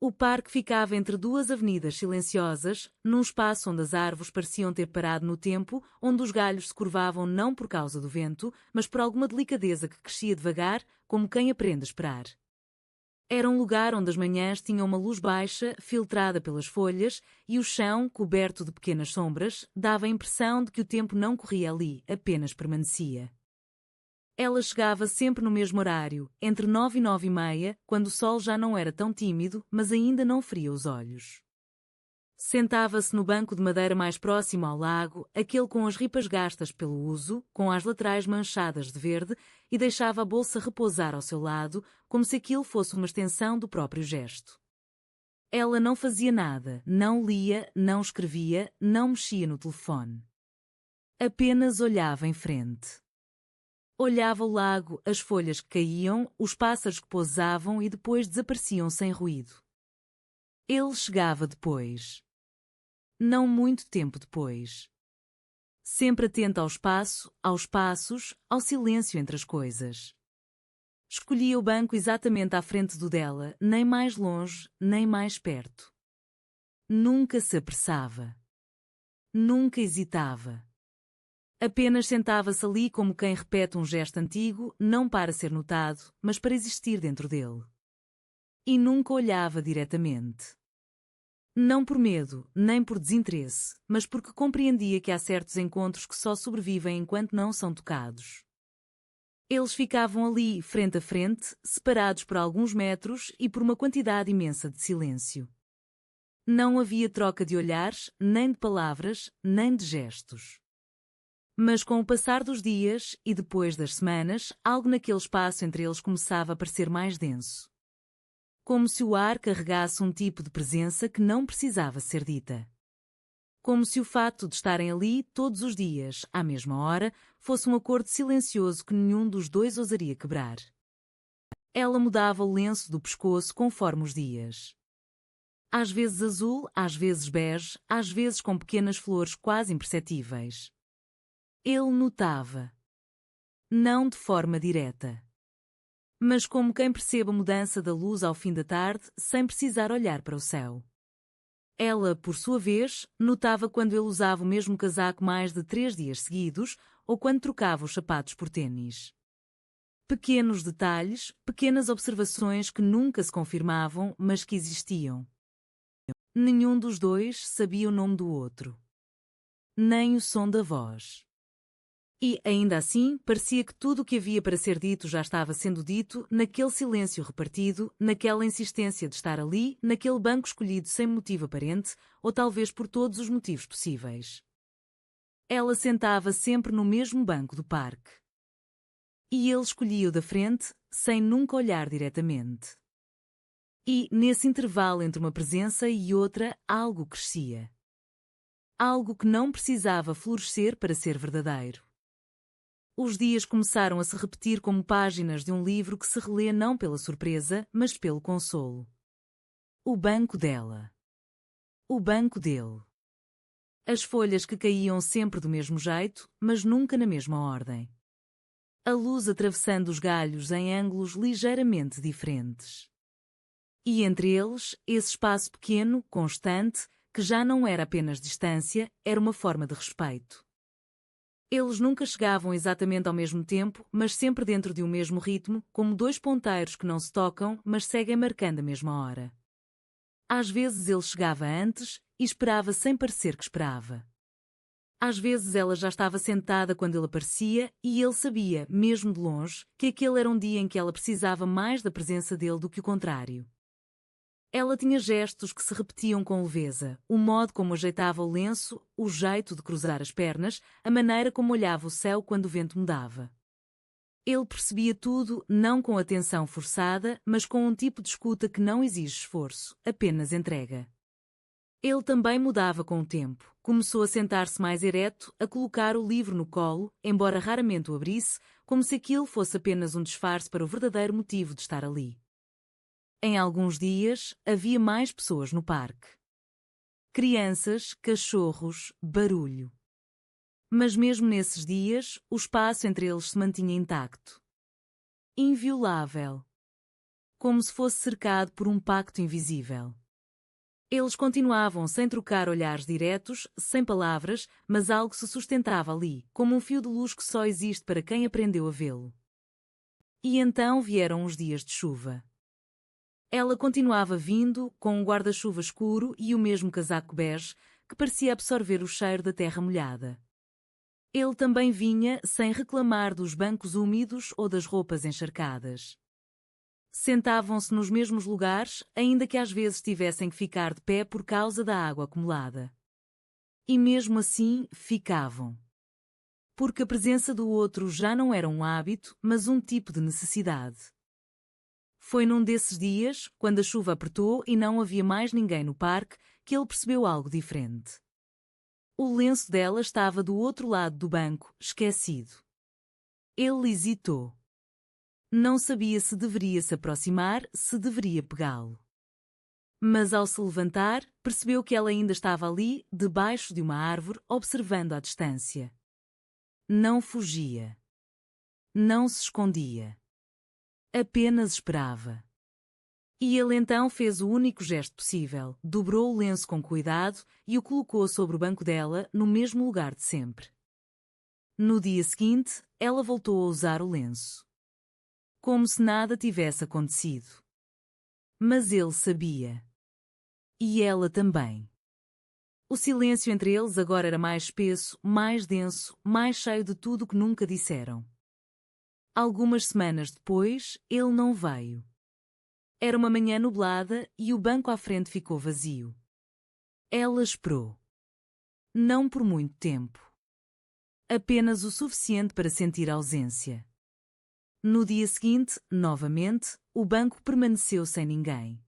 O parque ficava entre duas avenidas silenciosas, num espaço onde as árvores pareciam ter parado no tempo, onde os galhos se curvavam não por causa do vento, mas por alguma delicadeza que crescia devagar, como quem aprende a esperar. Era um lugar onde as manhãs tinham uma luz baixa, filtrada pelas folhas, e o chão, coberto de pequenas sombras, dava a impressão de que o tempo não corria ali, apenas permanecia. Ela chegava sempre no mesmo horário, entre 9 e 9:30, quando o sol já não era tão tímido, mas ainda não feria os olhos. Sentava-se no banco de madeira mais próximo ao lago, aquele com as ripas gastas pelo uso, com as laterais manchadas de verde, e deixava a bolsa repousar ao seu lado, como se aquilo fosse uma extensão do próprio gesto. Ela não fazia nada, não lia, não escrevia, não mexia no telefone. Apenas olhava em frente. Olhava o lago, as folhas que caíam, os pássaros que pousavam e depois desapareciam sem ruído. Ele chegava depois. Não muito tempo depois. Sempre atenta ao espaço, aos passos, ao silêncio entre as coisas. Escolhia o banco exatamente à frente do dela, nem mais longe, nem mais perto. Nunca se apressava. Nunca hesitava. Apenas sentava-se ali como quem repete um gesto antigo, não para ser notado, mas para existir dentro dele. E nunca olhava diretamente. Não por medo, nem por desinteresse, mas porque compreendia que há certos encontros que só sobrevivem enquanto não são tocados. Eles ficavam ali, frente a frente, separados por alguns metros e por uma quantidade imensa de silêncio. Não havia troca de olhares, nem de palavras, nem de gestos. Mas com o passar dos dias, e depois das semanas, algo naquele espaço entre eles começava a parecer mais denso. Como se o ar carregasse um tipo de presença que não precisava ser dita. Como se o fato de estarem ali todos os dias, à mesma hora, fosse um acordo silencioso que nenhum dos dois ousaria quebrar. Ela mudava o lenço do pescoço conforme os dias. Às vezes azul, às vezes bege, às vezes com pequenas flores quase imperceptíveis. Ele notava. Não de forma direta. Mas como quem percebe a mudança da luz ao fim da tarde, sem precisar olhar para o céu. Ela, por sua vez, notava quando ele usava o mesmo casaco mais de 3 dias seguidos, ou quando trocava os sapatos por tênis. Pequenos detalhes, pequenas observações que nunca se confirmavam, mas que existiam. Nenhum dos dois sabia o nome do outro. Nem o som da voz. E, ainda assim, parecia que tudo o que havia para ser dito já estava sendo dito, naquele silêncio repartido, naquela insistência de estar ali, naquele banco escolhido sem motivo aparente, ou talvez por todos os motivos possíveis. Ela sentava sempre no mesmo banco do parque. E ele escolhia-o da frente, sem nunca olhar diretamente. E, nesse intervalo entre uma presença e outra, algo crescia. Algo que não precisava florescer para ser verdadeiro. Os dias começaram a se repetir como páginas de um livro que se relê não pela surpresa, mas pelo consolo. O banco dela. O banco dele. As folhas que caíam sempre do mesmo jeito, mas nunca na mesma ordem. A luz atravessando os galhos em ângulos ligeiramente diferentes. E entre eles, esse espaço pequeno, constante, que já não era apenas distância, era uma forma de respeito. Eles nunca chegavam exatamente ao mesmo tempo, mas sempre dentro de um mesmo ritmo, como dois ponteiros que não se tocam, mas seguem marcando a mesma hora. Às vezes ele chegava antes, e esperava sem parecer que esperava. Às vezes ela já estava sentada quando ele aparecia, e ele sabia, mesmo de longe, que aquele era um dia em que ela precisava mais da presença dele do que o contrário. Ela tinha gestos que se repetiam com leveza, o modo como ajeitava o lenço, o jeito de cruzar as pernas, a maneira como olhava o céu quando o vento mudava. Ele percebia tudo, não com atenção forçada, mas com um tipo de escuta que não exige esforço, apenas entrega. Ele também mudava com o tempo. Começou a sentar-se mais ereto, a colocar o livro no colo, embora raramente o abrisse, como se aquilo fosse apenas um disfarce para o verdadeiro motivo de estar ali. Em alguns dias, havia mais pessoas no parque. Crianças, cachorros, barulho. Mas mesmo nesses dias, o espaço entre eles se mantinha intacto. Inviolável. como se fosse cercado por um pacto invisível. Eles continuavam sem trocar olhares diretos, sem palavras, mas algo se sustentava ali, como um fio de luz que só existe para quem aprendeu a vê-lo. E então vieram os dias de chuva. Ela continuava vindo, com um guarda-chuva escuro e o mesmo casaco bege, que parecia absorver o cheiro da terra molhada. Ele também vinha, sem reclamar dos bancos úmidos ou das roupas encharcadas. Sentavam-se nos mesmos lugares, ainda que às vezes tivessem que ficar de pé por causa da água acumulada. E mesmo assim, ficavam. Porque a presença do outro já não era um hábito, mas um tipo de necessidade. Foi num desses dias, quando a chuva apertou e não havia mais ninguém no parque, que ele percebeu algo diferente. O lenço dela estava do outro lado do banco, esquecido. Ele hesitou. Não sabia se deveria se aproximar, se deveria pegá-lo. Mas ao se levantar, percebeu que ela ainda estava ali, debaixo de uma árvore, observando à distância. Não fugia. Não se escondia. Apenas esperava. E ele então fez o único gesto possível, dobrou o lenço com cuidado e o colocou sobre o banco dela, no mesmo lugar de sempre. No dia seguinte, ela voltou a usar o lenço. Como se nada tivesse acontecido. Mas ele sabia. E ela também. O silêncio entre eles agora era mais espesso, mais denso, mais cheio de tudo que nunca disseram. Algumas semanas depois, ele não veio. Era uma manhã nublada e o banco à frente ficou vazio. Ela esperou. Não por muito tempo. Apenas o suficiente para sentir a ausência. No dia seguinte, novamente, o banco permaneceu sem ninguém.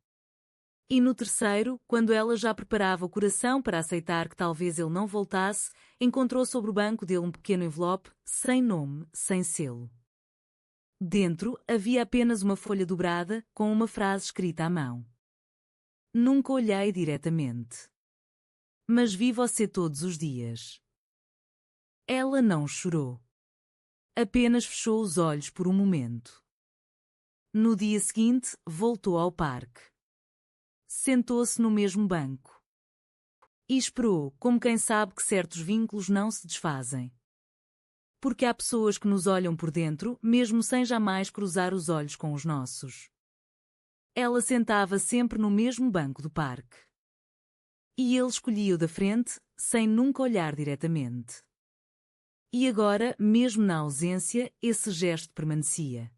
E no terceiro, quando ela já preparava o coração para aceitar que talvez ele não voltasse, encontrou sobre o banco dele um pequeno envelope, sem nome, sem selo. Dentro havia apenas uma folha dobrada, com uma frase escrita à mão. Nunca olhei diretamente. Mas vi você todos os dias. Ela não chorou. Apenas fechou os olhos por um momento. No dia seguinte, voltou ao parque. Sentou-se no mesmo banco. E esperou, como quem sabe que certos vínculos não se desfazem. Porque há pessoas que nos olham por dentro, mesmo sem jamais cruzar os olhos com os nossos. Ela sentava sempre no mesmo banco do parque. E ele escolhia o da frente, sem nunca olhar diretamente. E agora, mesmo na ausência, esse gesto permanecia.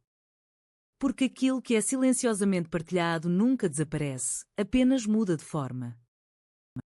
Porque aquilo que é silenciosamente partilhado nunca desaparece, apenas muda de forma.